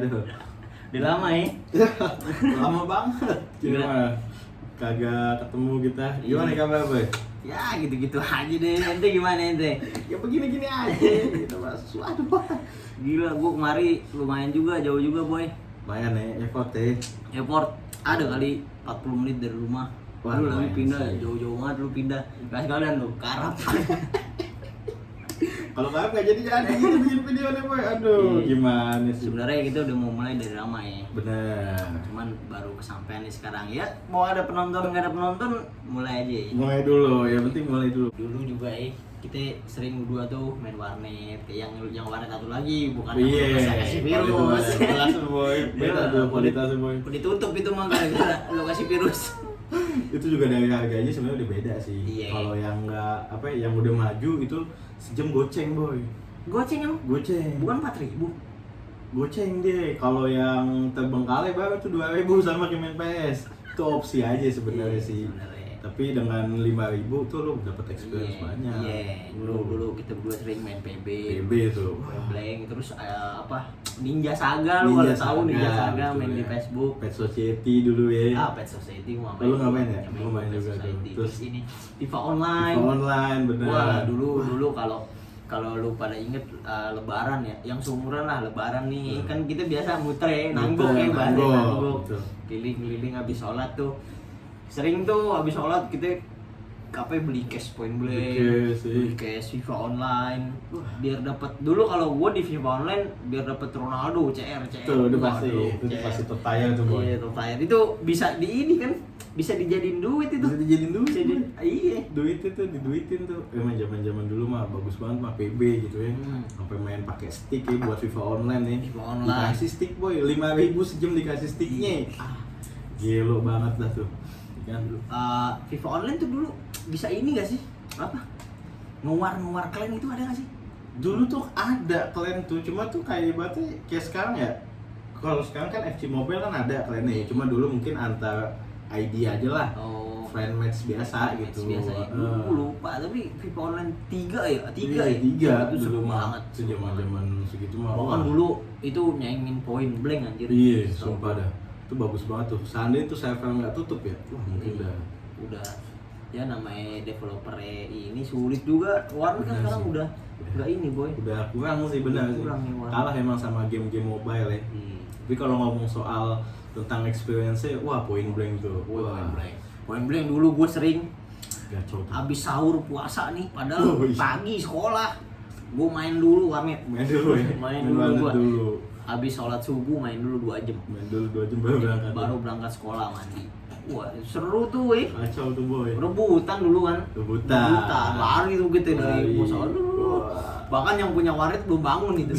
Aduh. Udah lama ya? Lama banget. Gimana? Kagak ketemu kita. Gimana kabar, Boy? Ya gitu-gitu aja deh. Ente gimana ente? Ya begini-gini aja gitu, Mas. Waduh. Gila, gua kemari lumayan juga, jauh juga boy. Lumayan ya, effort ya. Airport ada kali 40 menit dari rumah. Wah, Lu lagi lumayan pindah, sih. jauh-jauh banget lu pindah. Gak sekalian lu, karap. Kalau nggak jadi gitu bikin video nih, Boy. Aduh, Iya. gimana sih? Sebenarnya kita udah mau mulai dari lama ya. Bener. Cuman baru kesampaian nih sekarang ya. Mau ada penonton nggak ada penonton, mulai aja. Ya. Mulai dulu, yang penting mulai dulu. Dulu juga kita sering berdua tuh main warnet. Yang warnet satu lagi bukan Iya. yang kasih virus. Kelas, Boy. Beda tuh kualitas, Boy. Ditutup itu mah gara-gara lo kasih virus. Itu juga dari harganya sebenarnya udah beda sih. Iya. Kalau yang nggak yang udah maju itu sejam goceng, Boy. Goceng emang? Goceng. Bukan 4.000. Goceng deh. Kalau yang terbengkalai baru tuh 2.000 sama kayak main PS. Itu opsi aja sebenarnya Iya, sih. sebenarnya. Tapi dengan 5.000 tuh lo dapet experience banyak. Iya, dulu kita berdua sering main PB. PB tuh. Blank terus Ninja Saga lu kalau Ninja tahu Ninja Saga betul main di ya. Facebook. Pet Society dulu ya. Pet Society gua Lu nggak main ya? Main Gua main Pet juga tuh. Society. Terus Terus ini FIFA Online. FIFA online bener. Wah, dulu kalau lu pada inget lebaran ya, yang seumuran lah lebaran nih, kan kita biasa muter ya, nangguk ya, balik nangguk. Betul. Keliling-keliling habis sholat tuh. Sering tuh habis sholat kita beli cash point blank, beli cash FIFA online, biar dapat dulu kalau gua di FIFA online biar dapat Ronaldo, CR. Tuh udah pasti, itu pasti tertayang tuh, Boy. Iya, tertayang. Itu bisa di ini kan, bisa dijadiin duit itu. Bisa dijadiin duit. Iya. Duit itu diduitin tuh. Emang zaman-zaman dulu mah bagus banget mah PB gitu ya. Sampai main pakai stick ya buat FIFA online ya. FIFA online. Dikasih stick, Boy. 5.000 sejam dikasih sticknya. Gelo banget dah tuh. Kan FIFA online tuh dulu bisa ini gak sih? Apa? Ngeluar klan itu ada gak sih? dulu tuh ada klan tuh, cuma tuh kayak ibaratnya kayak sekarang ya. Kalau sekarang kan FC Mobile kan ada klannya, cuma dulu mungkin antar ID aja lah. Oh, Friend match biasa gitu. biasa ya. Dulu lupa, tapi FIFA online 3 ya? 3 Iya, ya? 3 itu seru dulu mah. banget. Itu zaman segitu mah. Bahkan wah. dulu itu nyaingin point blank anjir. Iya, sumpah dah. Itu bagus banget tuh. Seandainya tuh server nggak tutup ya, wah mungkin dah. Udah ya namanya developer ini sulit juga. Warnet kan Bener sekarang sih. udah nggak ini boy. Udah kurang sih benar sih. Kurang nih, Warnet. Kalah emang sama game-game mobile ya. Tapi kalau ngomong soal tentang experience-nya, wah Point Blank tuh. Point blank dulu gue sering Gacor tuh. habis sahur puasa nih, padahal Oh, iya. pagi sekolah gue main dulu warnet. Main dulu ya. Main dulu banget gua. dulu. Habis sholat subuh main dulu 2 jam. Main dulu 2 jam baru berangkat. Baru berangkat sekolah mandi. Wah seru tuh weh. Kacau tuh boy. Rebutan dulu kan. Rebutan. Lari tuh gitu dari Lari. musola. Wah. Bahkan yang punya warnet belum bangun itu.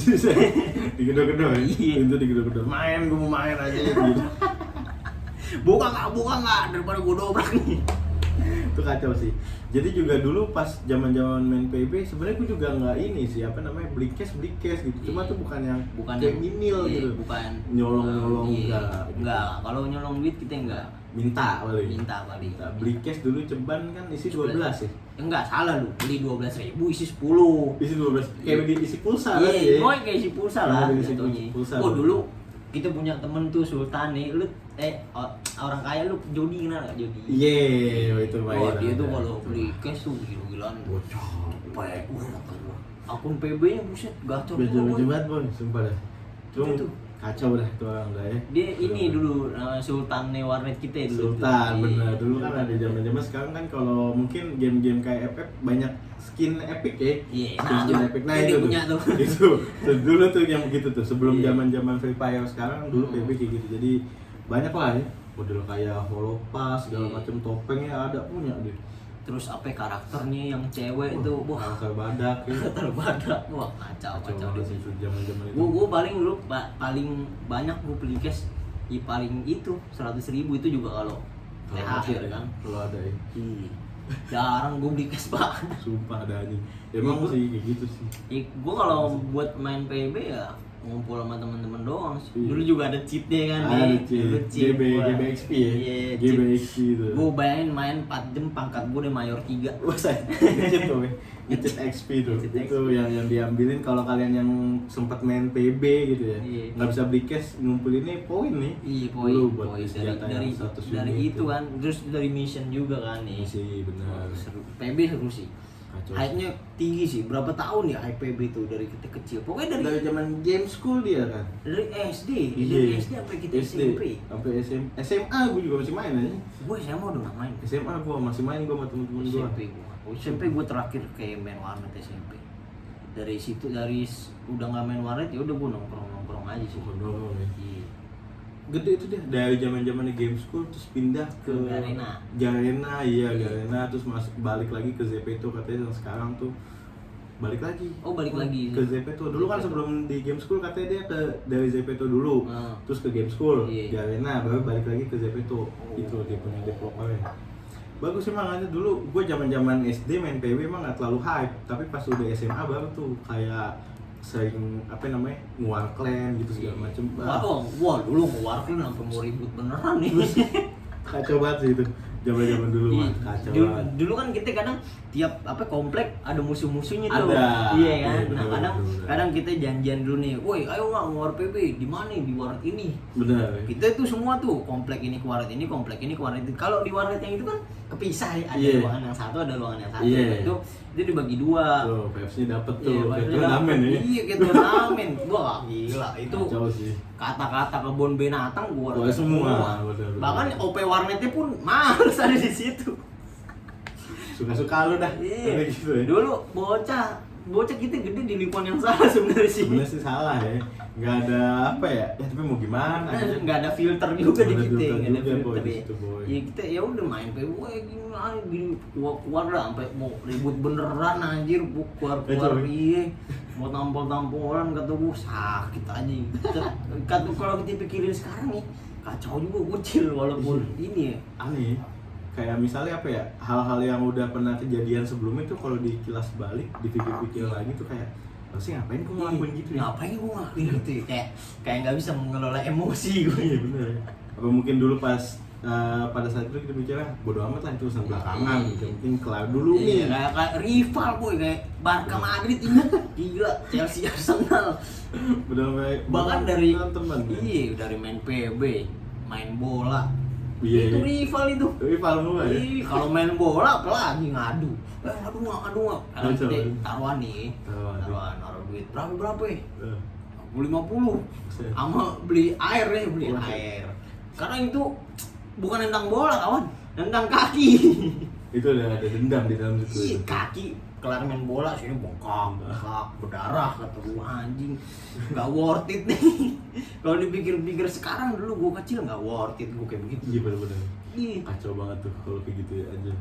Digedor-gedor ya? Iya. Pintu digedor-gedor. Main, gue mau main aja gitu. buka nggak daripada gue dobrak nih. Itu kacau sih. Jadi juga dulu pas zaman-zaman main PB sebenarnya gue juga nggak ini sih apa namanya beli cash gitu. Cuma Iya. tuh bukan yang yang mimil iya, gitu. bukan Nyolong-nyolong iya. enggak. Enggak, kalau nyolong duit kita enggak Minta paling. minta kali. Beli cash dulu ceban kan isi 12 ya. Enggak, salah lu. Beli 12.000 isi 10. Isi 12. Kayak beli isi pulsa kan Iya, ya. boy kayak isi pulsa lah Iya, isi jatuhnya. pulsa. Oh, dulu kita punya temen tuh Sultan nih, lu orang kaya lu Jody kenal gak Jody? Iya, itu Wah, bayar. dia tuh kalau beli cash tuh gila-gilaan. bocor. Baik, akun PB-nya buset gacor tuh. Bocor banget, Boy, sumpah dah. Cuma Itu. kacau dah tuh orang dah ya. Dia ini dulu Sultan warnet kita dulu. Sultan, tuh. bener. Dulu Iya. kan ada zaman-zaman sekarang kan kalau mungkin game-game kayak FF banyak skin epic ya. Iya, Skin epic. Nah dia itu punya tuh. Itu. Tuh, dulu tuh yang begitu tuh. Sebelum Iya. zaman-zaman Free Fire sekarang dulu PB kayak gitu. Jadi banyak lah ya. Model kayak holopass segala Iya. macam topengnya ada punya dia. Terus apa karakternya yang cewek itu, wah Karakter badak ya. terbadak, wah kacau banget deh. sih zaman-zaman itu. Gue paling dulu paling banyak gue beli cash di paling itu 100.000 itu juga kalau THR kan. Kalau ada ya. Jarang gue beli cash pak. Sumpah ada aja. Emang Iya, sih kayak gitu sih. Gue kalau buat main PB ya ngumpul sama temen-temen doang sih. Iya. Dulu juga ada cheatnya kan Ada nih. cheat. Dulu cheat gua. GBXP ya. Iya, GBXP itu. Gue bayangin main 4 jam pangkat gue udah mayor 3. Wah, saya cheat tuh. Ngecit XP tuh. Ngecit Itu XP. yang diambilin kalau kalian yang sempat main PB gitu ya. Iya. Nggak bisa beli cash, ngumpulinnya poin nih. Iya, poin Dulu buat poin senjata dari yang 100 dari unit itu kan, terus dari mission juga kan nih. Sih benar. Seru. PB seru sih. Kacau. Hype-nya tinggi sih. Berapa tahun ya hype PB itu dari kita kecil. Pokoknya Dari dari zaman game school dia kan. dari SD, Iya. dari SD sampai kita SMP. sampai SMA gue juga masih main aja. Gue SMA udah gak main. SMA gue masih main gue sama temen-temen gue. SMP gue terakhir kayak main warnet SMP. Dari situ udah nggak main warnet ya udah gue nongkrong aja sih. Nongkrong ya. Iya. Gede itu deh dari zaman-zamannya game school terus pindah ke Garena. Garena, iya Garena terus balik lagi ke Zepeto katanya yang sekarang tuh balik lagi. Oh, balik lagi. Ke Zepeto. Dulu kan sebelum di game school katanya dia dari Zepeto dulu. Terus ke game school, Iya. Garena baru balik lagi ke Zepeto. Oh. Itu dia punya developernya. Bagus sih makanya dulu gue zaman SD main PW emang nggak terlalu hype, tapi pas udah SMA baru tuh kayak sering apa namanya nguar clan gitu segala macem. Wah dulu ngewarkin sampai mau ribut beneran nih. Kacau banget sih itu zaman dulu mah kacau banget. Dulu kan kita kadang tiap komplek ada musuh-musuhnya tuh. Ada. Iya kan. Iya, Nah bener. kadang kita janjian dulu nih, woi ayo nggak ngewar PB di mana di warnet ini. Bener. Kita itu semua tuh komplek ini ke warnet ini, komplek ini ke warnet itu. Kalau di warnet yang itu kan kepisah ya, ada Iya. ruangan yang satu, ada ruangan yang satu. Iya. Itu dibagi dua. Tuh, Pepsi dapet tuh, Iya, kayak padahal- turnamen ya. Iya, kayak turnamen. Wah, gila. Itu Kacau sih. kata-kata kebun binatang gua Gua semua, bener. Bahkan OP warnetnya pun males ada di situ. Suka-suka lu dah. Iya. Kayak gitu ya. Dulu bocah kita gede di lingkungan yang salah sebenarnya sih. Sebenarnya sih salah ya. Nggak ada apa ya? Ya tapi mau gimana? Nggak ada filter juga di Nggak ada kita, filter nggak ada juga, boy, filter di ya. situ, boy. Ya kita ya udah main gini keluar dah sampai mau ribut beneran anjir, keluar coy. iya. Mau tampol orang kata gua sakit aja. Kata kalau kita pikirin sekarang nih kacau juga bocil walaupun ini ya. Aneh. Kayak misalnya apa ya? Hal-hal yang udah pernah kejadian sebelumnya tuh kalau dikilas balik, dipikir-pikir lagi tuh kayak pasti ngapain gua ngelakuin gitu ya? Ngapain gua ngelakuin gitu ya? Kayak nggak bisa mengelola emosi gue. Iya bener. Apa mungkin dulu pas pada saat itu kita bicara bodo amat lah itu urusan belakangan gitu. Mungkin kelar dulu Iya, nih. kayak rival boy, kayak Barca Madrid ini gila, Chelsea Arsenal. Bener Bahkan dari teman. iya dari main PB, main bola. Iya. Itu rival itu. Rival semua ya. Ih, kalau main bola apalagi ngadu. Ngadu nggak. Kalau Betul. kita taruhan nih, Taruhan. naruh duit berapa ya? Eh, 50. Set. Sama beli air deh, beli Wah. air. Karena itu bukan tentang bola kawan, tentang kaki. Itu udah ada dendam di dalam Ih, situ. kaki kelar main bola sini bengkak, berdarah kata gua anjing. Nggak worth it nih. Kalau dipikir-pikir sekarang dulu gua kecil nggak worth it gua kayak begitu. Iya bener-bener. Ih, Kacau banget tuh kalau kayak gitu ya aja.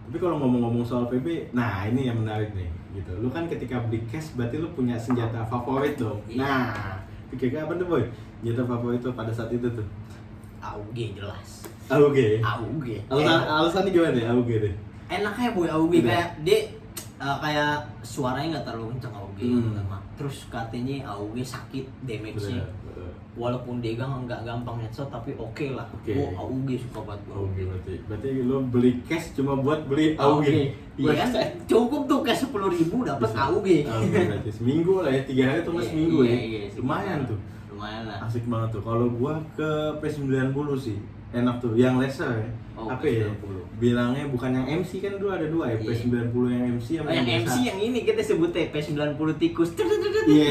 Tapi kalau ngomong-ngomong soal PB, nah ini yang menarik nih, gitu. Lu kan ketika beli cash berarti lu punya senjata favorit dong. Iya. Nah, kira-kira apa tuh boy? Senjata favorit tuh pada saat itu tuh? AUG jelas. AUG. AUG. Alasannya gimana ya AUG deh? Enaknya boy AUG Iya. kayak dia kayak suaranya nggak terlalu kencang AUG. Terus katanya AUG sakit damage-nya. Walaupun dia nggak gampang headshot tapi oke lah. Oke. Gua AUG suka banget gua. AUG berarti lu beli cash cuma buat beli AUG. Iya kan cukup tuh kayak 10.000 dapat AUG. AUG berarti seminggu lah ya, 3 hari atau seminggu ya. Lumayan tuh. Lumayan lah. Asik banget tuh. Kalau gua ke P90 sih enak tuh, yang laser ya. Oh, apa ya? P90. Bilangnya bukan yang MC kan dulu ada dua ya, Iya. P90 yang MC sama Oh, yang biasa. MC yang ini kita sebutnya P90 tikus. Iya,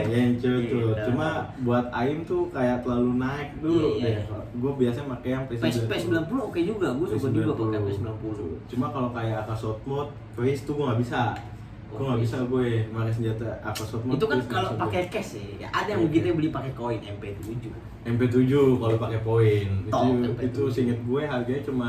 yang itu Iya, tuh. iya. Cuma buat Aim tuh kayak terlalu naik dulu Iya, iya. deh. Gue biasanya pakai yang P90 oke juga, gue suka juga pakai P90. Cuma kalau kayak AK Shot Mode, Face tuh gue nggak bisa. Gue nggak bisa gue pakai senjata AK Shot Mode. Itu kan Face kalau nggak bisa pakai gue. cash ya. Ada yang Iya. begitu beli pakai koin MP7. MP7 kalau pakai poin. Top, Itu MP7. seinget gue harganya cuma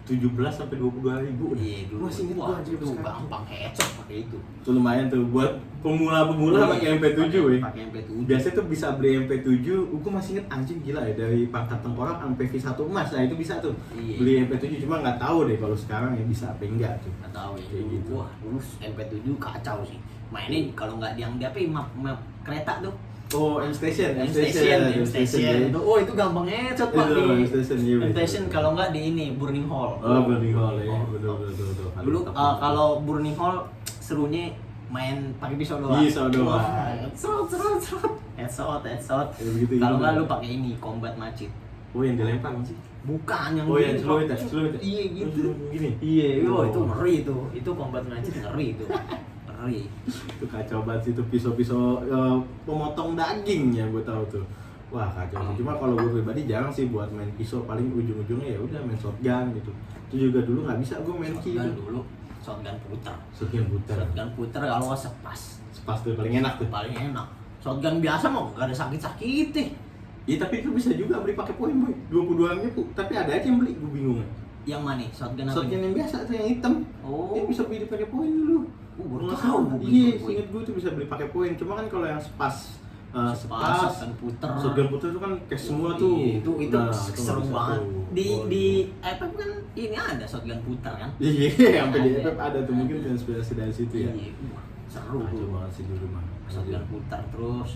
17 sampai 22.000. Iya, dulu. Gue seinget gue Wah, aja itu gampang headshot pakai itu. Itu lumayan tuh buat pemula-pemula Iya, pakai MP7 ya. Pakai MP7. Biasanya tuh bisa beli MP7, gue masih inget anjing gila ya dari pangkat tengkorak sampai V1 emas, nah itu bisa tuh Iya. beli MP7, cuma nggak tahu deh kalau sekarang ya bisa apa enggak tuh. Nggak tahu ya. Kayak gitu. Wah, dulu MP7 kacau sih. Mainnya kalau nggak yang dia apa map kereta tuh. Oh, M-Station, M-Station. Oh, itu gampang headshot Pak Itu, di M-Station, iya, M-Station betul. kalau nggak di ini Burning Hall. Oh, Burning Hall ya, Oh, betul. Dulu kalau Burning Hall serunya main pakai pisau doang. Pisau doang. Serot. Headshot. Ya, begitu Kalau gitu. nggak lu pakai ini combat macet. Oh yang dilempar sih. Bukan yang Oh yang gini, slow itu. Iya gitu. Gini. Iya, Oh. itu ngeri itu. Itu combat macet ngeri itu. Ngeri. Itu kacau banget sih, itu pisau-pisau pemotong daging ya gue tahu tuh. Wah kacau sih. Cuma kalau gue pribadi jarang sih buat main pisau, paling ujung-ujungnya ya udah main shotgun gitu. Itu juga dulu nggak bisa gue main key Shotgun itu. dulu, shotgun puter. Shotgun putar. Kalau sepas Pas tuh paling enak tuh. paling enak. Shotgun biasa mah gak ada sakit-sakit deh. Iya tapi itu bisa juga beli pakai poin boy. 22-nya tuh. Tapi ada aja yang beli, gue bingung. Yang mana? Shotgun apa? Shotgun yang biasa tuh yang hitam. Oh. Dia bisa beli pakai poin dulu. Baru Nggak tahu. Iya, inget gue tuh bisa beli pakai poin. Cuma kan kalau yang sepas Shotgun puter. shotgun putar itu kan cash semua tuh. Itu Nah, seru nggak bisa banget. tuh. Di Oh, di iya. FF kan ini ada shotgun puter kan? Iya, sampai di Ada. FF ada tuh mungkin inspirasi dari situ ya. Iya, seru Kacau tuh. banget sih dulu mah. Shotgun putar terus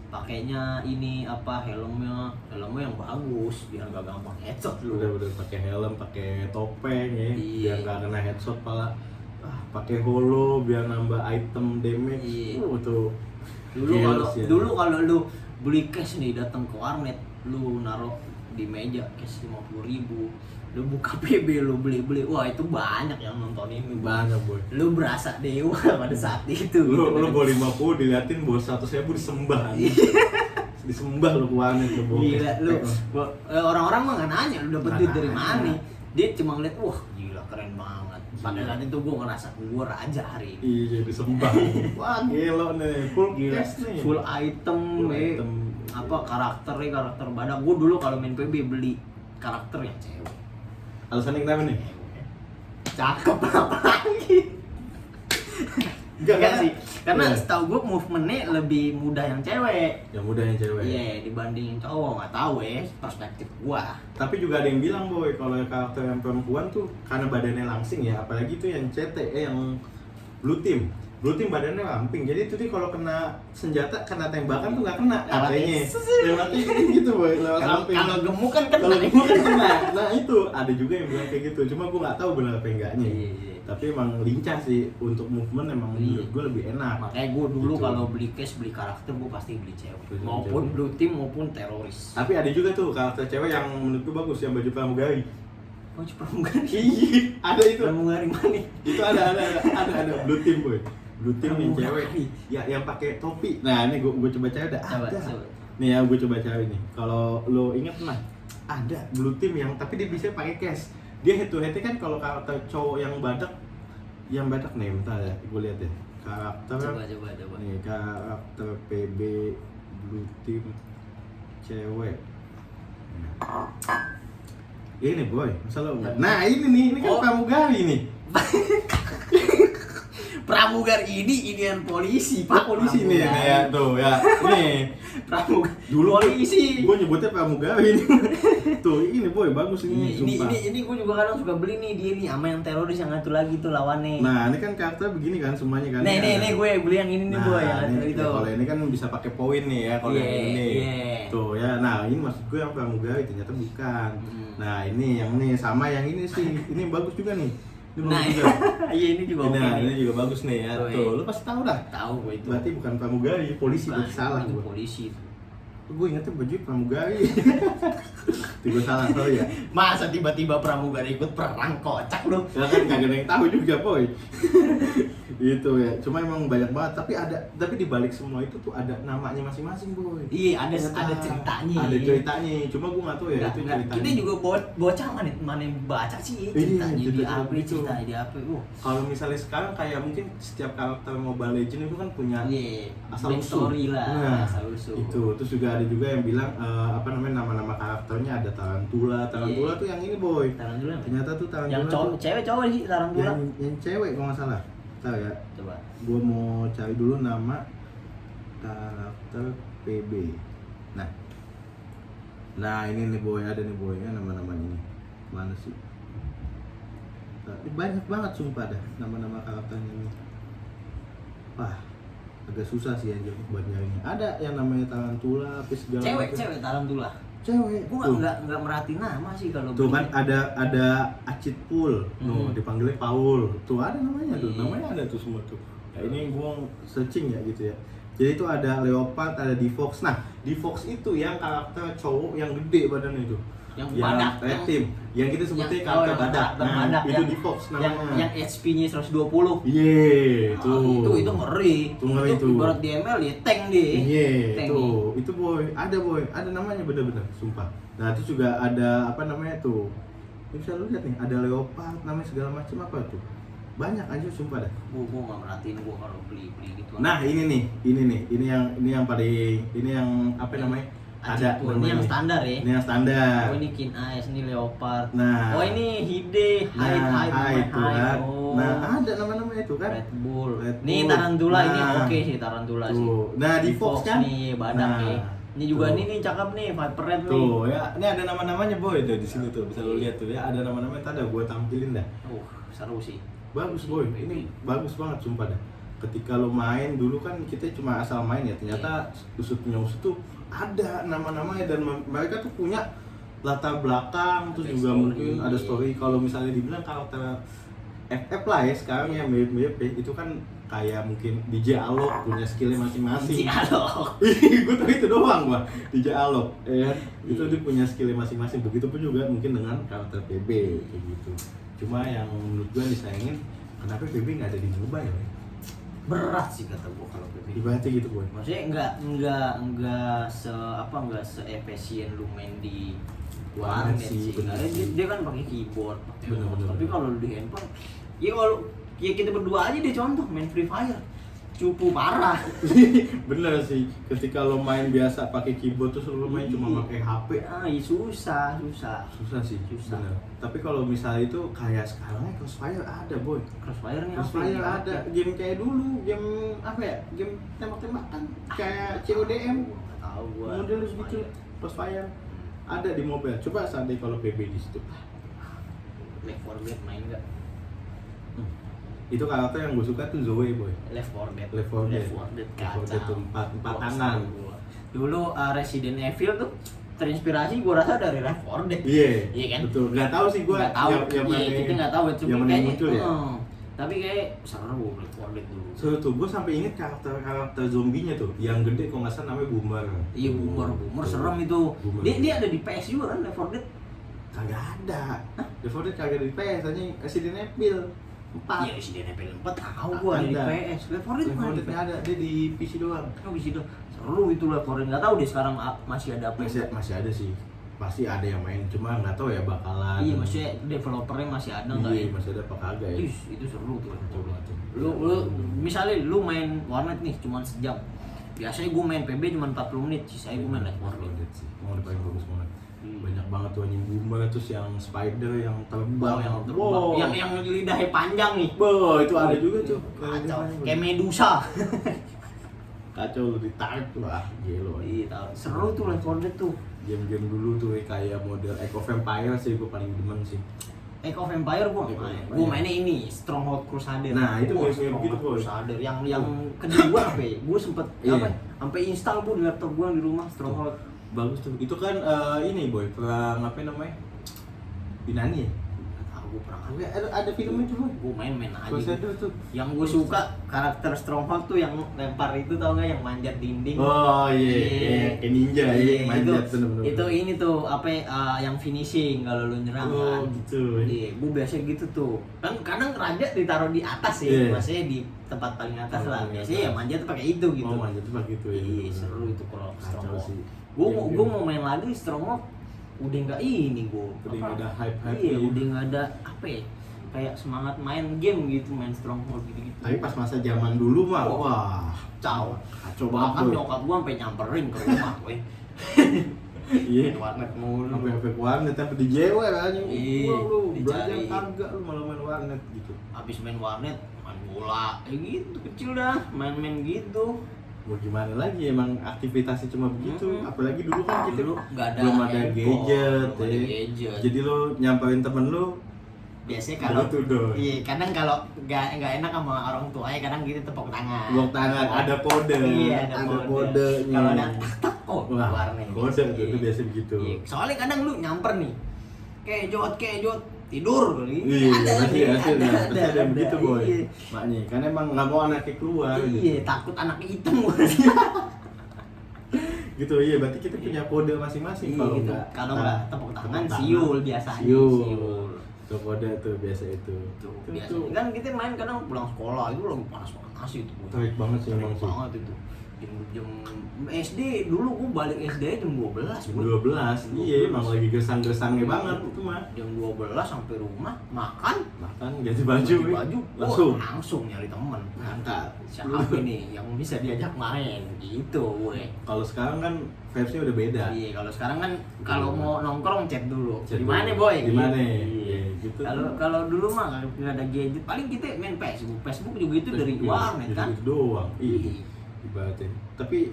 pakainya ini apa helmnya yang bagus biar gak gampang headshot lu. Udah pakai helm, pakai topeng ya, Iya. biar nggak kena headshot pala. Pakai holo biar nambah item damage. Iya. Tuh. Dulu kalau lu beli cash nih datang ke warnet, lu naruh di meja cash 50.000, lu buka PB lu beli, wah itu banyak yang nontonin lu. Banyak boy. Lu berasa dewa pada saat itu. Lu bawa 50 diliatin bawa 100.000 disembah. Disembah lu ke warnet lu bawa. Gila lu. Orang-orang mah nggak nanya lu dapet Nggak duit dari nanya. mana. Dia cuma ngeliat, wah gila keren banget. Padahal saat itu gua ngerasa gua raja hari ini. Iya disembah. Wah gelo nih, full Gila, cash nih. full item, Full item. apa karakter badak. Gua dulu kalau main PB beli karakter yang cewek. Alasannya kenapa nih? Cakep apa lagi? Enggak sih, karena Iya. setahu gue movementnya lebih mudah yang cewek. Yang muda yang cewek. Iya, dibanding cowok, nggak tahu ya perspektif gua. Tapi juga ada yang bilang boy, kalau yang karakter yang perempuan tuh karena badannya langsing ya, apalagi tuh yang CT yang blue team. Blue team badannya lamping, jadi itu nih kalau kena senjata, kena tembakan tuh nggak kena katanya. Lewatnya gitu boy, lewat lamping. Kalau gemuk kan kena. Kalau gue kan kena. Nah itu ada juga yang bilang kayak gitu, cuma gue nggak tahu benar apa enggaknya. Iya. Tapi emang lincah sih, untuk movement emang Iya. menurut gue lebih enak. Makanya gue dulu Gitu. kalau beli cash, beli karakter, gue pasti beli cewek. Beli Maupun cewek. blue team maupun teroris. Tapi ada juga tuh karakter cewek yang menurut gue bagus, yang baju pramugari. Baju pramugari. Iya, ada itu. Pramugari mana? Itu ada blue team boy. Blue team yang Pramugari. cewek. Ya yang pakai topi. Nah, ini gue coba cewek ada. Coba, Ada. coba. Nih ya gue coba cewek nih. Kalau lo inget mah ada blue team yang tapi dia bisa pakai cash. Dia head to head kan kalau karakter cowok yang badak nih, bentar ya, gue lihat ya. Karakter Coba. nih karakter PB blue team cewek. Nah. Ini boy, masa lo enggak? Nah ini kan Oh. pramugari nih. Pramugari ini yang polisi, Pak. Polisi nih ya tuh ya. Nih Pramugari. dulu polisi. gue nyebutnya pramugari nih. Tuh ini boy bagus ini, sumpah. Ini gue juga kadang suka beli nih dia nih sama yang teroris yang satu lagi tuh lawannya. Nah ini kan karakter begini kan semuanya kan. Nih gue beli yang ini nih Nah, gue yang ini, satu itu. kalau ini kan bisa pakai poin nih ya kalau yang Iya, ini. iya. Tuh ya, nah ini maksud gue yang pramugari ternyata bukan. Hmm. Nah ini yang nih sama yang ini sih, ini bagus juga nih. Ini Nah, bagus juga. iya ini juga oke Nah nih. ini juga bagus nih ya. Tuh, Tuh iya. lu pasti tahu dah. Tahu gue itu. Berarti bukan pramugari, polisi berarti salah itu gue. polisi. Gue ingetnya baju pramugari. Tuh gue salah sorry ya. Masa tiba-tiba pramugari ikut perang, kocak lu. Ya kan kagak ada yang tahu juga boy. Gitu ya, cuma emang banyak banget. Tapi di balik semua itu tuh ada namanya masing-masing boy. Iya, ada Ternyata ceritanya. Ada ceritanya, cuma gue nggak tahu ya itu Enggak, ceritanya. kita juga bocah mana yang baca sih Iya, ceritanya di cerita-cerita apa, gitu. ceritanya di apa. Kalau misalnya sekarang kayak mungkin setiap karakter Mobile Legends itu kan punya Iya, asal main usul. story lah, Nah, asal usul. itu terus juga ada juga yang bilang apa namanya nama-nama karakternya ada Tarantula Iya. tuh yang ini boy. Tarantula. Ternyata tuh Tarantula Yang cowok, tuh cewek sih Tarantula. yang cewek kalau nggak salah. Tahu ya? Coba. Gue mau cari dulu nama karakter PB. Nah ini nih boy, ada nih boy ya nama-namanya nih. Mana sih? Banyak banget sumpah dah nama-nama karakternya ini. Wah, agak susah sih aja buat nyarinya. Ada yang namanya Tarantula, apa segala macam. Cewek Tarantula. Cewek. Gua Tuh. nggak merhatiin nama sih kalau Tuh kan beli. ada Acit Pool, dipanggilnya Paul. Tuh ada namanya tuh, Iya. namanya ada tuh semua tuh. Nah, ini gua searching ya gitu ya. Jadi itu ada Leopard, ada Divox. Nah, Divox itu yang karakter cowok yang gede badannya itu. Yang badak, Red Team. Yang kita sebutnya yang- karakter yang badak. karakter badak, itu yang- Divox yang namanya. HP-nya 120. Iya, Ah, tuh. itu ngeri. Itu ngeri tuh. Ibarat di ML ya tank dia. Iya, Tank tuh. Itu boy, ada namanya bener-bener, sumpah. Nah, itu juga ada apa namanya tuh. Ini bisa lu lihat nih, ada Leopard namanya segala macam apa tuh. Banyak aja sumpah dah. Gua nggak merhatiin gua kalau beli gitu. Nah, ini yang paling ini yang apa namanya? Ada ini namanya yang nih. standar ya. Ini yang standar. Oh ini Kin Ice, ini Leopard. Nah. Oh ini Hide, Hide, itu kan. Oh. Nah, ada nama-nama itu kan. Red Bull. Red Nih Bull. Tarantula ini Nah. oke sih Tarantula sih. Tuh. Nah, di Fox kan. nih badak Nah, nih. Ini juga tuh. nih cakep nih Viper Red nih. Tuh ya, ini ada nama-namanya boy tuh di sini tuh bisa lo lihat tuh ya, ada nama-namanya tadi gua tampilin dah. Seru sih. Bagus boy, ini bagus banget sumpah dah. Ketika lo main dulu kan kita cuma asal main ya, ternyata usut punya usut tuh ada nama-namanya dan mereka tuh punya latar belakang, terus Ada juga story. mungkin ada story. Kalau misalnya dibilang karakter FF lah ya sekarang yang mirip-mirip ya, itu kan kayak mungkin DJ Alok punya skillnya masing-masing. Dialog. Gue tahu itu doang gua DJ Alok, ya kan? Itu dia punya skillnya masing-masing. Begitupun juga mungkin dengan karakter PB kayak gitu. Cuma yang menurut gua disayangin, kenapa PB nggak ada di mobile ya? Berat sih kata gua kalau PB. Ibaratnya gitu boy. Maksudnya enggak se efisien lu main di Warnet warnet sih, sih. bener Karena sih. dia kan pakai keyboard, pakai Bener, mouse. bener, Tapi bener. kalau lu di handphone, ya kalau ya kita berdua aja deh contoh main Free Fire. Cupu parah. Bener sih, ketika lo main biasa pakai keyboard terus lo main cuma pakai HP, Iya susah. susah sih, Susah. bener. Tapi kalau misalnya itu kayak sekarang Crossfire ada boy. Crossfire nih Crossfire apa? ada, game kayak dulu, game apa ya? Game tembak-tembakan kayak CODM. Nggak tahu gua. Model gitu, Crossfire ada di mobile. Coba seandainya kalau PB di situ. Left 4 Dead main enggak? Itu karakter yang gue suka tuh Zoe boy. Left 4 Dead. Left 4 Dead. Left 4 Dead Left 4 Dead tuh empat Gua tangan. kesel gua. Dulu Resident Evil tuh terinspirasi gua rasa dari Left 4 Dead. Iya, Iya kan? betul. Gak tahu sih gue. Nggak tahu. Iya, kita nggak tahu cuma yang kayaknya muncul ya. tapi kayak seru Left 4 Dead dulu. So tuh gue sampai inget karakter zombinya tuh, yang gede kok nggak salah namanya Boomer. Iya boomer Tuh. serem itu. Boomer. Dia ada di PS juga kan Left 4 Dead. Kagak ada. Left 4 Dead kagak ada di PS, hanya Resident Evil 4. Iya Resident Evil 4 tahu gua ada di Ada. PS. Left 4 Dead Left 4 mana? Dead ada, dia di PC doang. Oh di situ. Seru itu Left 4 Dead. Enggak tahu deh sekarang masih ada apa. Masih ada sih. Pasti ada yang main, cuma nggak tahu ya bakalan. Iya maksudnya developernya masih ada nggak Iya, ya? masih ada apa kagak ya? Itu seru tuh. Coba tuh. Lu misalnya lu main warnet nih cuma sejam. Biasanya gua main PB cuma 40 menit, sisanya gua main Left 4 Dead. sih. Mau ada paling bagus banget. Hmm. Banyak banget tuh anjing Boomer terus yang spider yang terbang Bang yang terbang, Wow. yang lidahnya panjang nih. Boh, itu ada juga tuh. Kacau. Kayak Medusa. Kacau lu ditarik tuh ah, gelo. Iya, tahu. Seru tuh Left 4 Dead tuh. Game-game dulu tuh kayak model Echo Vampire sih gue paling demen sih. Echo of Empire gua Echo of main. Empire. Gua mainnya ini Stronghold Crusader. Nah, itu Wah, game-game Stronghold gitu, Bos. Crusader yang kedua apa ya? Gua sempet Iya. apa? Sampai install gua di laptop gua di rumah Stronghold. Bagus tuh. Itu kan ini boy, perang apa namanya? Binani ya? Ah, gua pernah Ada filmnya tuh boy. gua main aja. Crusader tuh. Yang gue suka karakter Stronghold tuh yang lempar itu tau nggak yang manjat dinding. Oh iya, kayak ninja ya, Iya, manjat bener-bener. itu ini tuh apa yang finishing kalau lu nyerang Oh kan. gitu. Iya, gue biasa gitu tuh. Kan kadang raja ditaruh di atas ya, Iya. maksudnya di tempat paling atas Oh, lah. paling Biasanya ya atas. manjat tuh pakai itu gitu. Oh manjat tuh pakai gitu ya. Iya, seru itu kalau Kacau Stronghold. sih. Gue mau main lagi Stronghold. Udah nggak ini gue. Udah nggak ada hype-hype Iya, ya. udah nggak ada apa ya? Kayak semangat main game gitu, main Stronghold gitu-gitu. Tapi pas masa zaman dulu mah, Oh. wah, Kacau. kacau Bahkan banget. Boy. nyokap gua sampai nyamperin ke rumah gue. Iya. Main warnet mulu. Sampai warnet tapi di JW aja. Iya, Lu belajar dicari. kagak lu malah main warnet gitu. Habis main warnet, main bola, gitu kecil dah, main-main gitu. Mau gimana lagi emang aktivitasnya cuma begitu. Mm-mm. Apalagi dulu kan kita Dulu nggak ada belum ada handphone, gadget, belum ada ya. gadget. Jadi lu nyamperin temen lu Biasanya kalau gitu dong. iya, kadang kalau nggak enak sama orang tuanya, kadang gitu tepuk tangan. Tepuk tangan, ada kode. Iya, ada kode. kodenya. Kalau ada tak tak, oh Wah, warnet. kode tuh, itu biasa begitu. Iya. Soalnya kadang lu nyamper nih, kayak jod tidur kali. Iya, pasti ada yang begitu boy. Iya. Maknya, kan emang nggak mau anaknya keluar. Iya, Gitu. takut anaknya hitam. Gitu, iya. Berarti kita punya kode masing-masing. Iya, gitu. Kalau nggak tepuk tangan, siul biasanya. Siul. Tuh kode tuh biasa itu. Tuh, biasanya kan kita main kadang pulang sekolah itu lagi panas itu. Terik banget sih emang Terik sih. banget itu. Jam SD dulu gua balik SD jam 12. Jam 12, iya emang lagi gersang-gersangnya banget itu mah. Jam 12 sampai rumah makan Ganti baju, langsung nyari temen. Angkat. Siapa nih yang bisa diajak main gitu, gue. Kalau sekarang kan vibes-nya udah beda. Iya, kalau sekarang kan kalau mau nongkrong chat dulu. Chat Di mana dulu. boy? Di mana? Iya. Iya, gitu. Kalau dulu mah nggak ada gadget, paling kita main Facebook. Facebook juga itu dari warnet kan. Itu doang. Iya. Ibaratnya. Tapi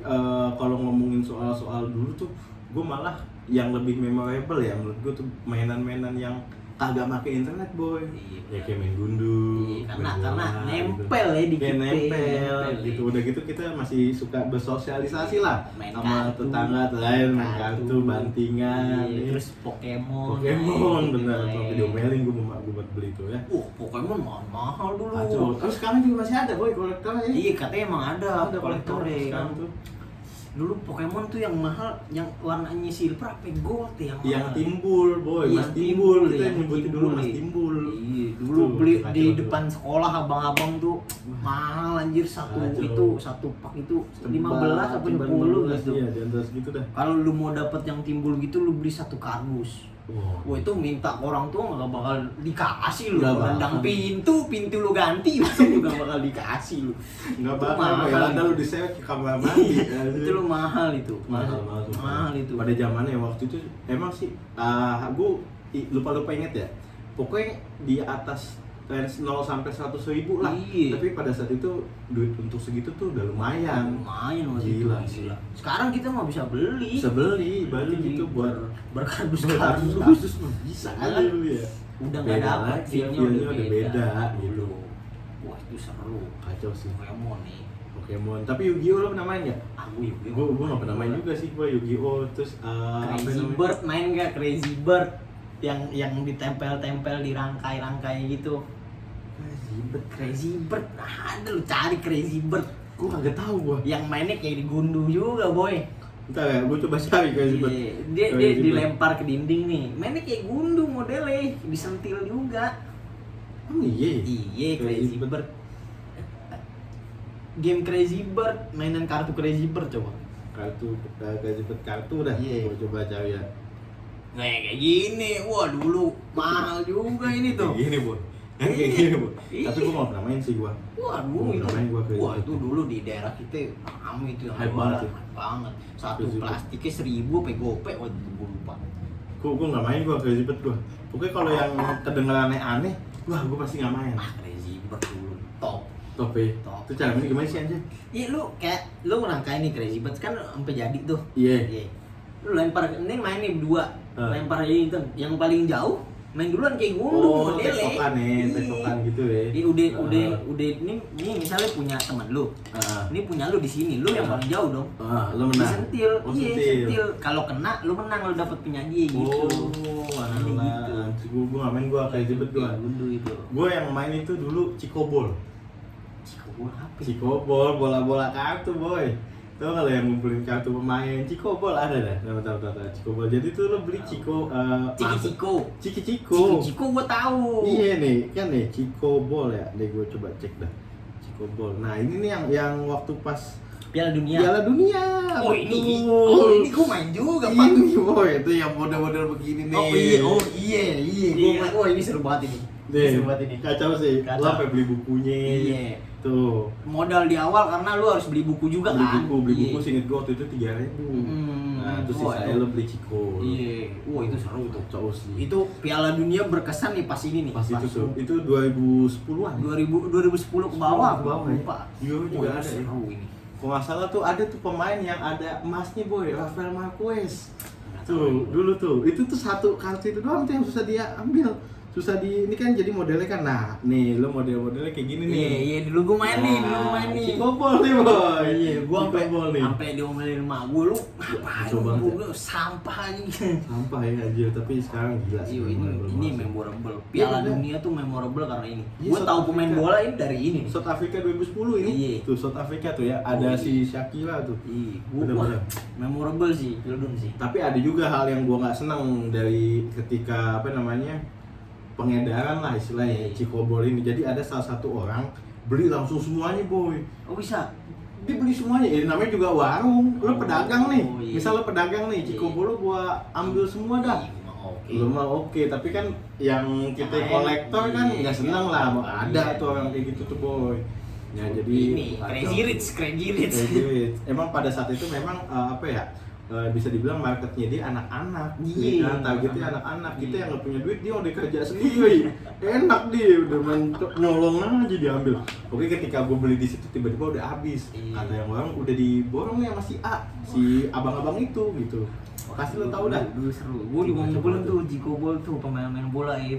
kalau ngomongin soal dulu tuh, gue malah yang lebih memorable ya menurut gue tuh mainan-mainan yang kagak pakai internet boy. Iya. Ya kayak main gundu. Iya, main karena bola, nempel gitu. ya di Kayak kita. nempel gitu. Udah gitu kita masih suka bersosialisasi lah Main sama kartu. tetangga lain, main kartu, bantingan. Iya, Iya. terus Pokemon. Pokemon bener, Main. sampai diomelin gue buat beli itu ya. Pokemon mahal dulu. Kacau. Terus sekarang juga masih ada boy kolektor ya. Iya, katanya emang ada kolektor kolektornya sekarang kan. tuh. Dulu Pokemon tuh yang mahal, yang warnanya silver apa gold yang Yang mahal. timbul boy, Iya, mas timbul, kita yang nyebutin dulu mas iya. timbul. Iya, dulu Tuh, beli kacau di tuh. depan sekolah abang-abang tuh mahal anjir satu Kacau. itu, satu pak itu 15 atau 10 15, gitu. Iya, di atas gitu dah. Kalau lu mau dapet yang timbul gitu lu beli satu kardus. Wah itu minta orang tua nggak bakal dikasih lu. Nggak bakal. Nendang pintu lu ganti masa juga bakal dikasih lu. Nggak Itu bakal, mahal ya ada itu. lu disewet ke kamar mandi. Itu lu mahal itu. Mahal itu. Pada zamannya waktu itu emang sih, lupa inget ya. Pokoknya di atas range 0 sampai 100.000 lah. Iya. Tapi pada saat itu duit untuk segitu tuh udah lumayan. Lumayan waktu itu. Gila sih. Sekarang kita mah bisa beli. Bisa beli, berarti gitu buat berkardus-kardus. kardus bisa aja lu ya. Udah nggak Beda dapet lagi, feel-nya feel-nya udah beda gitu. dulu. Wah itu seru. Kacau sih. Pokemon nih. Pokemon. Tapi Yu-Gi-Oh lo pernah main nggak? Aku Yu-Gi-Oh. Gue nggak pernah main juga sih gue Yu-Gi-Oh. Terus apa Crazy namanya? Bird main nggak Crazy Bird yang ditempel-tempel di rangkai-rangkai gitu. Crazy Bird, nah, ada lu cari Crazy Bird. Gue kagak tahu gue. Yang mainnya kayak digunduh juga boy. Entar ya, gue coba cari Crazy Bird. Iya, dia Crazy Bird. dilempar ke dinding nih. Mainnya kayak gunduh modelnya, disentil juga. Oh iya. Iya, Crazy Crazy Bird. Bird. Game Crazy Bird, mainan kartu Crazy Bird coba. Crazy Bird kartu dah. Iya. Gue coba cari ya. Nah, kayak gini. Wah, dulu mahal juga ini tuh. Kayak gini bu. Kayak gini bu. Iya. Tapi gue nggak pernah main sih gue. Wah, Gua dulu itu. nggak main gua Crazy Wah, Bird. itu dulu di daerah kita ramai itu yang Hype jualan. banget ya. Hype banget. Satu Crazy Bird. plastiknya 1.000 apa gope, wah gue lupa. Gue nggak main gue Crazy Bird gue. Pokoknya kalau yang kedengeran aneh, wah gue pasti nggak main. Ah, Crazy Bird dulu top. Top ya. Top. Itu cara mainnya gimana sih anjir? Iya, lu ngerangkai nih Crazy Bird kan sampai jadi tuh. Iya. Lu lempar ini main nih berdua. Lempar aja itu yang paling jauh main duluan kayak gundu modelnya. tektokan ya, tektokan gitu ya. Iya, udah ini misalnya punya teman lu. Ini punya lu di sini, lu yang paling jauh dong. Lo menang. Disentil, Oh, iya sentil. sentil. Kalau kena, lu menang, lu dapet punya dia gitu. Oh, Mainnya alah. Gue nggak main gue Crazy Bird gue. Gundu itu. Gue yang main itu dulu Cikobol. Cikobol apa? Cikobol, bola-bola kartu boy. Tau kalau yang ngumpulin kartu pemain Cikobol ada dah. Tahu. Cikobol. Jadi tuh lo beli Ciko. Ciki-ciko. Ciki-Ciko. Ciki-ciko gua tahu. Iya nih, kan nih Cikobol ya. Deh gue coba cek dah. Cikobol. Nah ini nih yang waktu pas Piala Dunia. Piala Dunia. Oh ini, betul. ini gua main juga pak. Ini boy, itu yang model-model begini nih. Iya. Oh ini seru banget ini. Nih, Seru banget ini. kacau sih. Kacau. Lo sampai beli bukunya. Iya. Tuh. Modal di awal karena lu harus beli buku juga kan. Beli buku Iya. seinget gue waktu itu 3.000. Nah, terus Wah, sisanya itu. lo beli Ciko. Iya. Wah itu seru tuh. Cowok sih. Itu Piala Dunia berkesan nih pas ini nih. Pas itu tuh. Itu 2010-an. 2010 ke bawah. Ke bawah ya. Lupa. Euro juga Wah, ada ya. seru ini. Kalau nggak salah tuh ada tuh pemain yang ada emasnya boy, Rafael Marquez. Nggak tahu Tuh, ini. dulu tuh. Itu tuh satu kartu itu doang tuh yang susah dia ambil. susah di ini kan jadi modelnya kan. Nah, nih lo model-modelnya kayak gini nih. Iya, dulu gua main nih, Cikobol nih, Boy. Iya, gua Cikobol nih. sampai diomelin emak gua, lu ngapain Coba lu sampah anjing. Sampah ya anjir, tapi sekarang gila sih. Iya, ini memorable. Piala Iya, Dunia tuh memorable karena ini. Iya, Gua South tahu pemain Africa. bola ini dari ini nih. South Africa 2010 ini. Iya. Tuh South Africa tuh ya, ada Oh, si iya. Shakira tuh. Iya, Bener-bener. memorable sih, Pildun sih. Tapi ada juga hal yang gua nggak seneng dari ketika apa namanya pengedaran lah istilahnya Cikobol ini. Jadi ada salah satu orang beli langsung semuanya, Boy. Oh bisa. Dia beli semuanya. Ya namanya juga warung. Lo Oh, pedagang nih. iya. Misal lo pedagang nih, Cikobol lo gua ambil semua dah. Iya, oke. Lo mah oke, tapi kan yang kita Yang kolektor kan iya, nggak seneng lah. Ada iya. tuh orang kayak gitu tuh, Boy. Ya jadi Ini Crazy Rich. Crazy Rich. Emang pada saat itu memang apa ya? Bisa dibilang marketnya dia anak-anak, Iya. kan? Targetnya anak-anak. Kita Iya. yang nggak punya duit dia udah kerja sendiri, enak dia udah nyolong aja diambil. Oke, ketika gue beli di situ tiba-tiba udah habis. Iya. Ada yang orang udah diborong ya masih A, si abang-abang itu gitu. Pasti lo tahu dah. Dulu seru. Gue juga ngumpulin tuh Cikobol tuh pemain-pemain bola ya.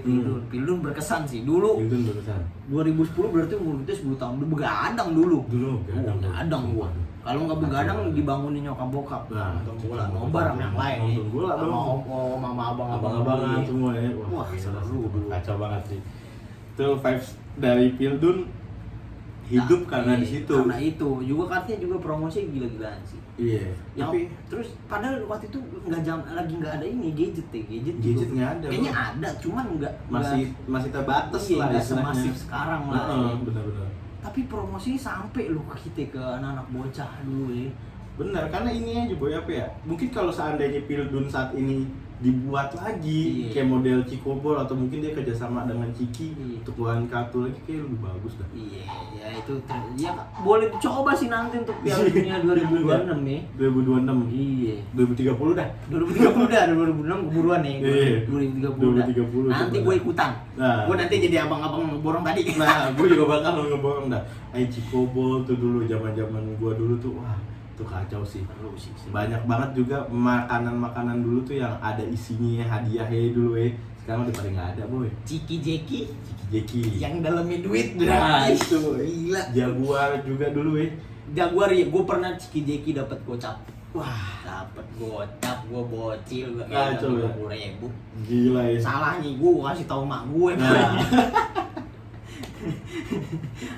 Pildun berkesan sih dulu. Itu berusaha. 2010 berarti umur kita 10 tahun udah begadang dulu. Begadang gua. Kalau nggak begadang dibangunin nyokap bokap. Nah, nonton bola, nobar sama yang lain. Nonton bola sama dong. om, sama Abang-abangan semua ya. Wah, gila seru sih. dulu. Kacau banget sih. Itu vibes dari Pildun hidup karena di situ. Karena itu juga katanya juga promosi gila-gilaan sih. Iya. Yang Tapi terus padahal waktu itu lagi nggak ada ini gadget gadget juga. nggak ada. Kayaknya Bang. ada, cuman masih terbatas iya, lah nggak istilahnya. semasif sekarang lah. Heeh, benar-benar. Tapi promosinya sampai lu ke kita ke anak-anak bocah dulu ya. Benar, karena ini aja Boy apa ya? Mungkin kalau seandainya Pildun saat ini dibuat lagi Iya. kayak model Cikobol atau mungkin dia kerjasama dengan Ciki Iya. untuk keluaran kartu lagi kayak lebih bagus dah. Iya, ya itu ya boleh dicoba sih nanti untuk Piala Dunia 2026 nih. 2026. Iya. 2030 dah. 2030 dah, 2026 keburuan nih. Iya. 2030 dah. 2030 Nanti coba gue dah. ikutan. Nah. Gue nanti jadi abang-abang borong tadi. Nah, gue juga bakal ngeborong dah. Cikobol tuh dulu zaman-zaman gua dulu tuh wah, itu kacau sih. Seru sih. Banyak banget juga makanan-makanan dulu tuh yang ada isinya hadiahnya dulu sekarang udah pada nggak ada Boy. Ciki Jeki Jeki yang dalamnya duit. nah Ih, itu gila. Jaguar juga dulu Jaguar ya, gue pernah Ciki Jeki dapat gocap. Wah, dapat gocap, gue bocil, gue Kacau ya. 50.000. gila ya. Salahnya gue kasih tahu mak gue. Nah.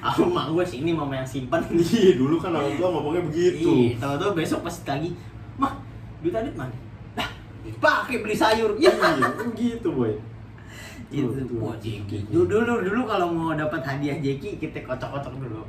Aku mak gue sini mama yang simpan. Iya dulu kan orang tua ngomongnya begitu. Iya, tahu-tahu besok pas lagi, mah duit adit mana? Lah, dipakai beli sayur. Ya, Iya gitu Boy. gitu. Wah, Jeki. Dulu kalau mau dapat hadiah Jeki kita kocok-kocok dulu.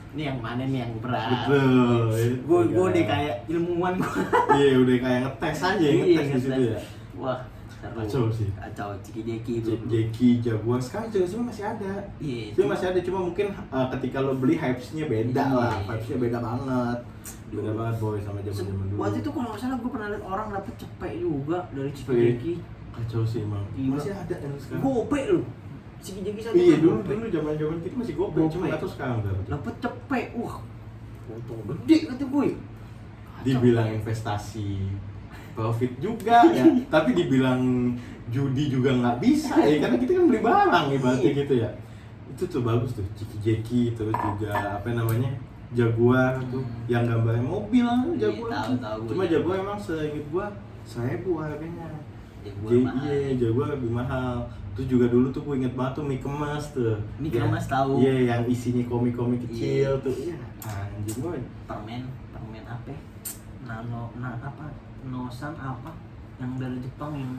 Ini yang mana nih yang berat? Betul. Gue udah kayak ilmuwan gue. Iya udah kayak ngetes aja ngetes di situ ya. Wah, seru. Kacau sih. Kacau Ciki Jeki itu. Jeki, Jaguar sekarang juga sebenarnya masih ada. Iya, Itu masih ada cuma mungkin ketika lo beli hypes-nya beda Iya. lah. Vibes-nya beda banget. Beda banget Boy sama zaman-zaman dulu. Waktu itu kalau nggak salah gue pernah lihat orang dapet cepek juga dari Ciki Cepek. Jeki. Kacau sih emang. Gila. Masih ada kan sekarang. Gope lu. Ciki Jeki satu. Iya kan dulu gope. zaman kita masih gopay, cuma nggak tahu sekarang berapa. Dapet cepek. Wah. Untung gede kata gue. Dibilang investasi, profit juga ya, tapi dibilang judi juga nggak bisa ya, karena kita kan beli barang ibaratnya gitu ya. Itu tuh bagus tuh Ciki Jeki, terus juga apa namanya Jaguar tuh yang gambarnya mobil Jaguar. Iya, tahu Cuma gue. Jaguar emang seinget gua 1.000 harganya. Jaguar mahal. Iya, Jaguar lebih mahal. Terus juga dulu tuh gue inget banget tuh mie kemas tuh. Mie Ya, kemas tahu. Iya, yang isinya komik-komik kecil Iya. tuh. Iya, anjing Boy. permen apa? Apa? Nosan apa? Yang dari Jepang yang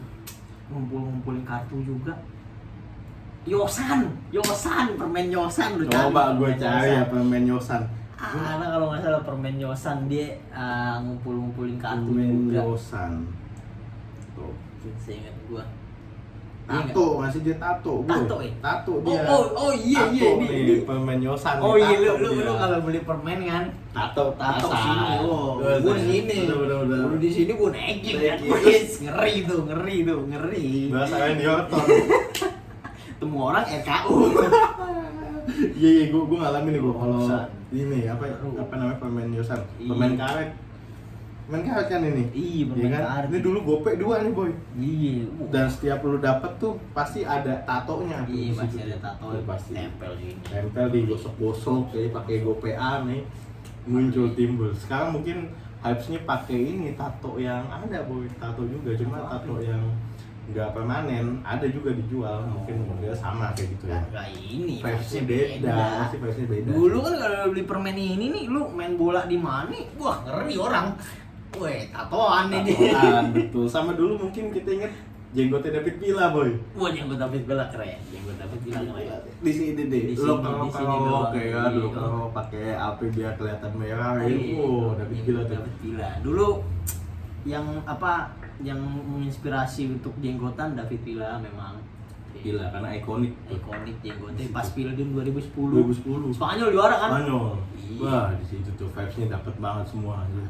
ngumpulin kartu juga. Yosan, permen Yosan lu Coba gue permen cari Yosan. ya permen Yosan. Karena kalau nggak salah permen Yosan dia ngumpulin kartu Permen juga. Yosan. Tuh. Seingat gua. Tato, ngasih dia tato, Boy. Tato ya? Tato dia. Oh iya Tato iya nih, permen Yosan. Oh nih, iya tato lu dia. kalau beli permen kan tato tato pasar. sini, oh, Bener, gua sini, bener. udah di sini gua naikin kan, Naikin. wes ngeri tuh, Bahasanya diotor. Temu orang RKU, Iya, gue ngalamin nih kalau Yosan. ini apa Baru. namanya permen Yosan, Iya. permen karet. main karet kan ini. Iya, Iya bermain kan? karet. Ini dulu gope 2 nih boy. Iya. Dan setiap lu dapet tuh pasti ada tatonya. tuh Iya, di masih situ ada tuh. tato Tuh, pasti. tempel sini. Tempel digosok-gosok jadi pakai gopean nih muncul timbul. Sekarang mungkin hype-nya pakai ini tato yang ada boy, tato juga cuma tato yang nggak permanen, ada juga dijual, mungkin model sama kayak gitu ya. Nah, ini Vibes-nya beda, pasti vibes-nya beda. Dulu kan kalau beli permen ini nih, lu main bola di mana? Wah, ngeri orang. Weh, tatoan nih dia. Tatoan, betul. Sama dulu mungkin kita inget jenggotnya David Villa boy. Wah, jenggot David Bella keren. Jenggot David Bella keren. Di sini deh, Di lo sini, di sini kalau doang. kayak Iya. dulu kalau pakai AP biar kelihatan merah, Iya. oh David Villa tuh. David Villa. Dulu yang apa? Yang menginspirasi untuk jenggotan David Villa memang. Gila, karena ikonik. Ikonik jenggotnya pas Piala 2010. 2010. Spanyol juara kan? Spanyol. Iya. Wah, di situ tuh vibes-nya dapet banget semua aja.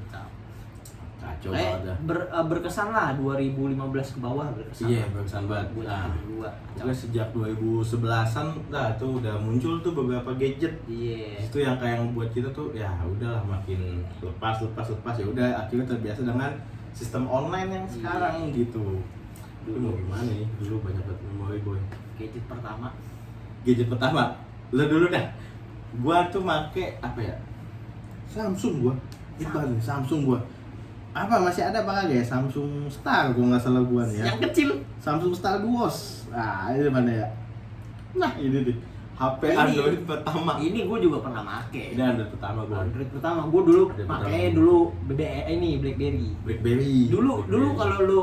Kacau banget dah. Berkesan lah 2015 ke bawah berkesan. Iya, lah. berkesan banget. Buat Nah, yang kedua. pokoknya sejak 2011-an dah tuh udah muncul tuh beberapa gadget. Iya. Itu yang kayak yang buat kita tuh ya udahlah makin lepas ya udah akhirnya terbiasa dengan sistem online yang sekarang gitu. Dulu mau gimana nih? Dulu banyak banget memori boy. Gadget pertama. Gadget pertama, lo dulu dah. Gua tuh make apa ya? Samsung gua. Nih Samsung gua. Apa masih ada apa kagak ya? Samsung Star gua nggak salah gua nih ya. Yang kecil. Samsung Star Duos. Nah, ini mana ya? Nah, ini deh. HP Ini. Android pertama. Ini gue juga pernah make. Ini Android pertama gua. Android pertama gue dulu Android pakai pertama. dulu ini BlackBerry. BlackBerry. Dulu BlackBerry. kalau lu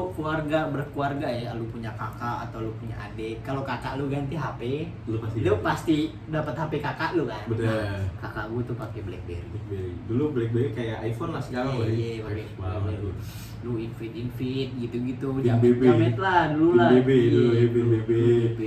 berkeluarga ya, lu punya kakak atau lu punya adik, kalau kakak lu ganti HP, lu lu pasti dapat HP kakak lu kan. Betul. Nah, kakak gue tuh pakai BlackBerry. BlackBerry. Dulu BlackBerry kayak iPhone lah sekarang loh. Iya, pakai Hype banget BlackBerry. tuh. Lu invite gitu-gitu, Bin jamet BB. jamet lah dulu lah. Bin BB dulu, Iya, ya, Bin BB. BB.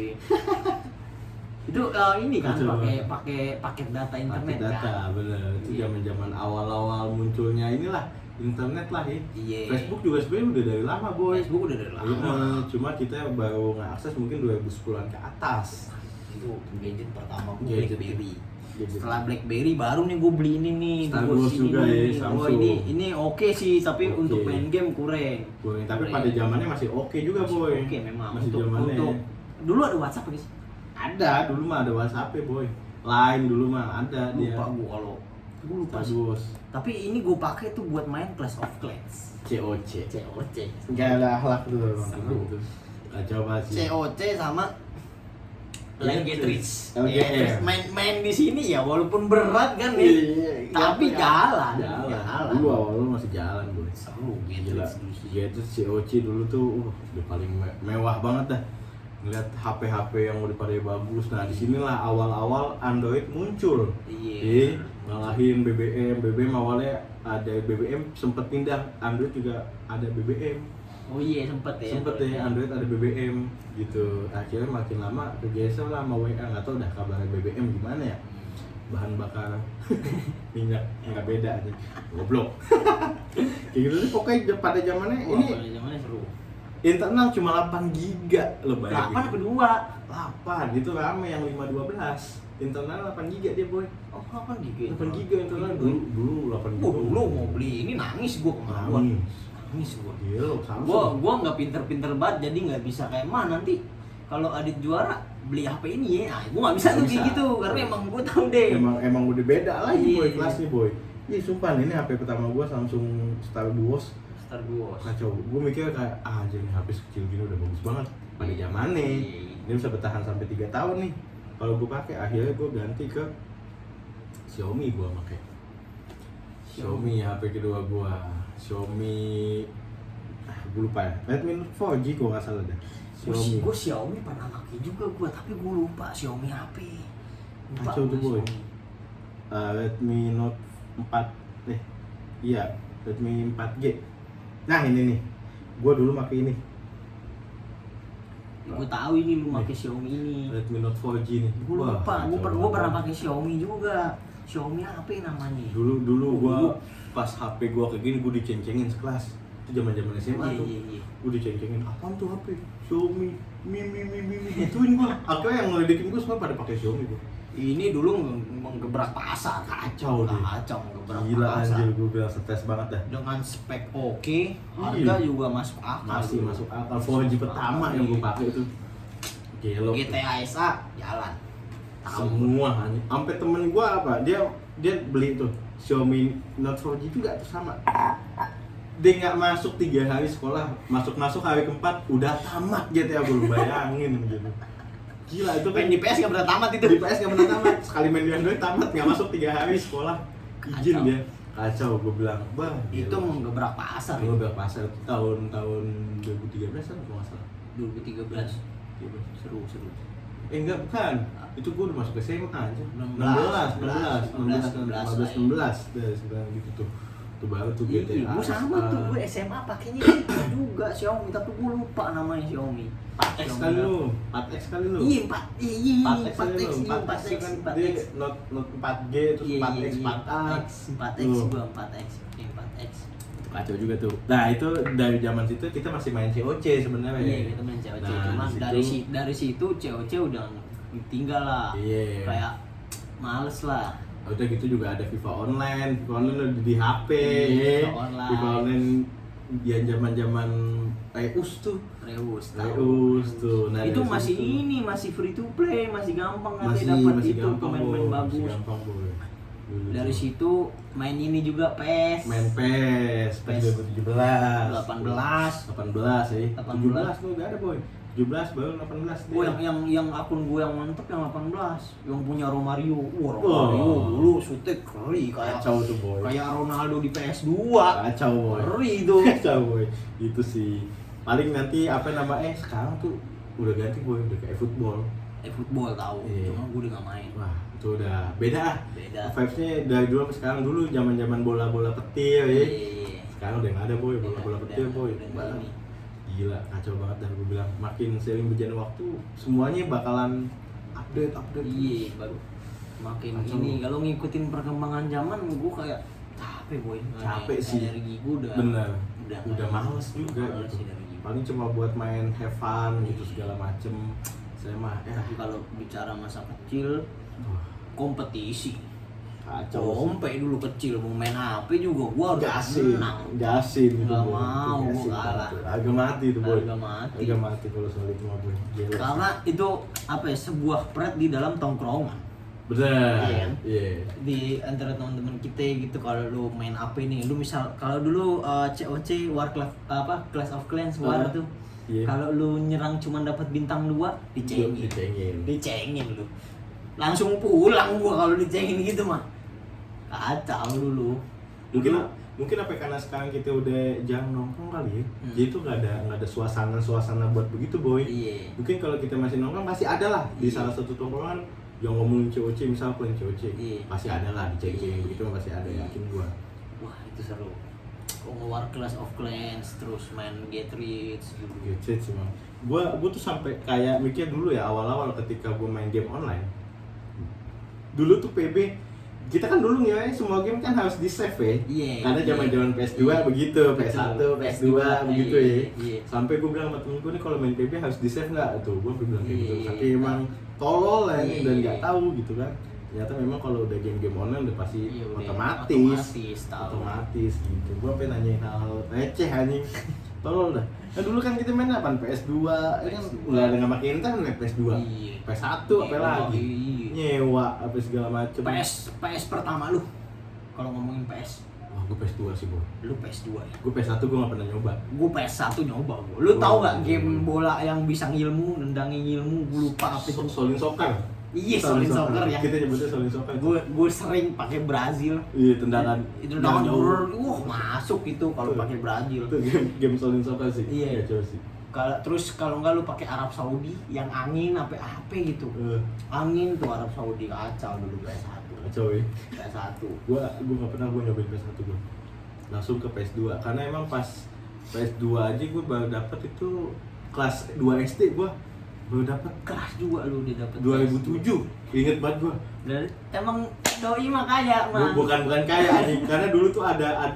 Itu ini kan Betul. pakai paket data internet Pakai data, kan. bener. Itu Iya. zaman-zaman awal-awal munculnya inilah internet lah ya. Iya. Facebook juga sebenarnya udah dari lama boy. Facebook udah dari lama. Iya, cuma kita baru ngeakses mungkin 2010-an ke atas. Itu gadget pertama gue Gadget. BlackBerry. Gadget. Setelah BlackBerry baru nih gue beli ini nih. Star Gua Wars sini juga ya, nih. Samsung. Oh, ini oke sih, tapi Oke. untuk main game kurang. Boy, tapi Kurang. pada zamannya masih oke juga Masih boy. Oke memang. Masih untuk zamannya. dulu ada WhatsApp guys. Ada, dulu mah ada WhatsApp ya boy. Line dulu mah ada dia. Lupa gue kalau gue lupa Star sih. Wars. Tapi ini gue pakai tuh buat main Clash of Clans. COC. COC. Gak ada akhlak tuh bang. Seru. Gitu. Kacau banget sih. COC sama Iya, Legetrix. LGR. Main di sini ya walaupun berat kan nih. Iya, Tapi jalan. Jalan. Dulu awal masih jalan boy. Seru Gila. Legetrix dulu sih. Gadget COC dulu tuh udah paling mewah banget dah. Ngeliat HP-HP yang udah pada bagus. Nah, disinilah awal-awal Android muncul. Iya. Ngalahin BBM awalnya ada BBM sempet pindah, Android juga ada BBM. Oh iya sempet ya. Sempet ya Android ada BBM gitu. Akhirnya makin lama kegeser lah sama WA, nggak tahu dah kabarnya BBM gimana ya. Bahan bakar minyak nggak beda aja. Goblok. Kayak gitu sih pokoknya pada zamannya Wah, ini pada zamannya seru. internal cuma 8 giga lo bayangin. 8 apa 2? 8 itu rame yang 512. Internal 8 giga dia boy. Oh, 8 giga. 8 giga internal dulu 8 giga. Dulu mau beli ini nangis gua kemarin. Nangis gua. Gila, Samsung. Gua nggak pinter-pinter banget jadi nggak bisa kayak mah nanti kalau Adit juara beli HP ini ya. Nah, gua nggak bisa tuh Nggak kayak bisa. gitu karena emang gua tahu deh. Emang udah beda lagi boy Iya. kelasnya boy. Ih sumpah ini HP pertama gua Samsung Star Duos. Star Wars. Kacau. Gua mikir kayak aja nih HP sekecil gini udah bagus banget pada zamannya. Dia bisa bertahan sampai 3 tahun nih. Kalau gua pakai akhirnya gua ganti ke Xiaomi gua pakai. Xiaomi HP kedua gua. Xiaomi gua lupa ya. Redmi Note 4G gua nggak salah deh. Xiaomi. Gue Xiaomi pernah pakai juga gua tapi gua lupa Xiaomi HP. Lupa Kacau tuh, gua boy. Xiaomi. Redmi Note 4 iya Redmi 4G. Nah ini nih, gua dulu pakai ini Gue tahu ini lu pakai Xiaomi ini. Redmi Note 4G nih. Gue lupa, kacau gue pernah banget. pakai Xiaomi juga. Xiaomi apa namanya? Dulu gua Dulu. pas HP gua kayak gini gua diceng-cengin sekelas. Itu zaman-zaman SMA Iya, tuh. iya, iya. Gua diceng-cengin, apaan tuh HP? Xiaomi, mi gituin gua. Akhirnya yang ngeledekin gua semua pada pakai Xiaomi gua. Ini dulu menggebrak pasar. Kacau deh. Kacau menggebrak Gila pasar. anjir, gue bilang stres banget dah. Dengan spek oke, harga juga masuk akal. Masih masuk akal. 4G pertama yang gue pakai itu. Gelo. GTA SA jalan. Semua anjir. Sampai temen gue apa? Dia beli tuh Xiaomi Note 4G juga tuh sama. Dia nggak masuk 3 hari sekolah, masuk hari keempat udah tamat GTA, gue bayangin gitu. Gila itu kan Di PS nggak pernah tamat itu. di PS nggak pernah tamat, sekali main di Android tamat, nggak masuk 3 hari sekolah, izin Kacau. dia. Kacau, gue bilang, bang Itu menggebrak pasar. gue udah pasar tahun 2013 kan kalau nggak salah. 2013. Seru. Enggak, bukan. Itu gue udah masuk SMA aja. 16 16 gitu tuh. Itu baru tuh Iya, GTA. gue sama tuh, gue SMA pakainya gitu juga Xiaomi, tapi gue lupa namanya Xiaomi. 4X kali lu. 4X kali lu. Iya, 4X, 4X iya, 4X 4X, kan 4X. dia Note 4G terus 4X 4A. 4X, Tuh. gue 4X, iya 4X. Kacau juga tuh. Nah, itu dari zaman situ kita masih main COC sebenarnya. Iya, kita main COC, Nah, cuman di dari situ COC udah ditinggal lah. Iya. Kayak males lah. Udah gitu juga ada FIFA Online udah di HP. Iya, FIFA Online. FIFA Online dia zaman-zaman Reus tuh. Reus tuh. Nah, itu dari masih situ. ini masih free to play, masih gampang nanti masih dapat masih itu gampang, pemain-pemain Boy. bagus. Masih gampang, Boy. Dulu Dari tuh. situ main ini juga PES. main PES 2017 18 ya 17 tuh gak ada boy 17 baru 18 Oh, dia. yang akun gue yang mantep yang 18, yang punya Romario. Wah, Wah. Romario dulu shootnya keri kayak kacau tuh boy Ronaldo di PS2. kacau boy Keri itu. kacau boy itu sih paling nanti apa nama sekarang tuh udah ganti boy udah kayak football Football tahu, Iya. cuma gue udah gak main. wah itu udah beda ah Beda. vibesnya dari dulu sampai sekarang. Dulu zaman bola petir ya Iya. sekarang udah nggak ada boy bola Udah petir boy udah nggak ini. gila kacau banget. Dan gue bilang makin sering berjalan waktu semuanya bakalan update Iya, baru makin Kacau. ini kalau ngikutin perkembangan zaman gue kayak capek boy. Capek sih. Energi gue udah bener udah udah males juga males gitu energi. paling cuma buat main have fun gitu segala macem. Saya mah Tapi kalau bicara masa kecil, wah, kompetisi. kacau Sampai dulu kecil mau main HP juga gua harus gasin menang. gasin gitu Nggak boy. mau, Itu gua gasin kalah. banget tuh. Agak mati tuh boy Harga mati. agak mati kalau soal itu mah boy. Jelas. Karena itu apa ya, sebuah pret di dalam tongkrongan. bener Iya. iya Di antara teman-teman kita gitu, kalau lu main HP nih, lu misal kalau dulu COC Clash of Clans War tuh. Iya. Kalau lu nyerang cuma dapat bintang 2, dicengin. Dicengin lu. Langsung pulang gua kalau dicengin gitu mah. Kacau dulu. mungkin apa karena sekarang kita udah jarang nongkrong kali ya. Jadi itu nggak ada suasana buat begitu boy. Iya. Mungkin kalau kita masih nongkrong pasti ada lah di Iya. salah satu tongkrongan yang ngomongin COC, misal plan COC. Iya. Pasti ada lah di Iya. begitu pasti ada, yakin gua. Wah, itu seru. War Clash of Clans, terus main Get Rich gitu. Gadget sih Bang. Gua tuh sampai kayak mikir dulu ya awal-awal ketika gua main game online. Dulu tuh PB kita kan dulu ya semua game kan harus di save ya. Iya. Karena zaman-zaman PS2 Iya. begitu, PS1, Betul. PS2 begitu Iya, ya. iya. Sampai gue bilang sama temenku nih kalau main PB harus di save nggak? Tuh gue bilang kayak gitu. Iya. Tapi emang tolol ya Iya. dan nggak tahu gitu kan. Ternyata memang kalau udah game-game online udah pasti Iya, udah otomatis tahu. otomatis gitu. Gue pengen nanyain hal receh anjing. Tolol dah. Nah dulu kan kita main apaan? PS2, ya kan PS2. nggak ada nggak pakai internet PS2. Iya. PS1 apa Iya, lagi? iya. Nyewa apa segala macem. PS pertama lu. Kalau ngomongin PS, Wah gue PS2 sih bro. lu PS2 ya. Gue PS1 gue gak pernah nyoba. Gue PS1 nyoba gua. Lu tahu Oh. gak game bola yang bisa ngilmu, nendangin ilmu, gue lupa apa itu. Solin Soccer. Iya, Solin Soccer ya. Kita nyebutnya Solin Soccer. Gue sering pakai Brazil. Iya tendangan. Itu tendangan jauh. masuk itu kalau Tuh. pakai Brazil. Itu game Solin Soccer sih. Iya. Kacau sih. Kalau nggak lu pakai Arab Saudi yang angin apa gitu. Angin tuh Arab Saudi kacau dulu PS1. Kacau ya. PS1. Gue gak pernah nyobain PS1 gue. Langsung ke PS2 karena emang pas PS2 aja gue baru dapet itu kelas 2 SD gue baru dapet Keras juga lu dia dapat 2007 Ingat banget gua. Dan emang doi mah kaya mah. Bukan kaya anjing, karena dulu tuh ada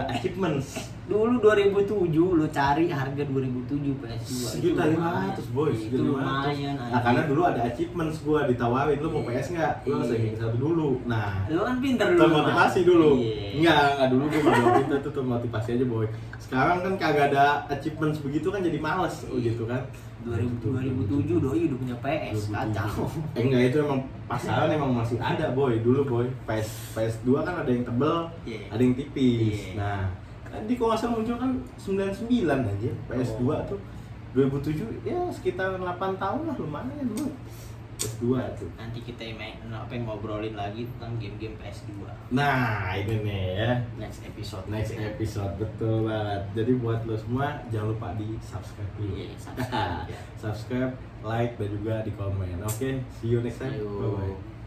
achievements. Dulu 2007 lu cari harga 2007 PS2 1.500.000 boy, itu lumayan. Nah, karena dulu ada achievements gua ditawarin, lu mau PS nggak? Lu harus ranking 1 dulu. Nah, lu kan pinter dulu. termotivasi dulu. Iya. Enggak dulu gua nggak pinter tuh termotivasi aja boy. Sekarang kan kagak ada achievements begitu kan jadi males gitu kan. 2007 doi udah punya PS, kacau. Enggak, itu emang pasaran emang masih ada boy dulu boy. PS2 kan ada yang tebel, Iya. ada yang tipis. Iya. Nah, tadi kalau nggak salah muncul kan 99 aja PS2 tuh. 2007 ya sekitar 8 tahun lah, lumayan boy. PS2 tuh. Nanti kita ngobrolin lagi tentang game-game PS2 Nah, ini nih ya. next episode. Betul banget. Jadi buat lo semua jangan lupa di subscribe dulu. Iya, subscribe, ya. Subscribe, like dan juga di komen. Oke, see you next time. See you. Bye bye.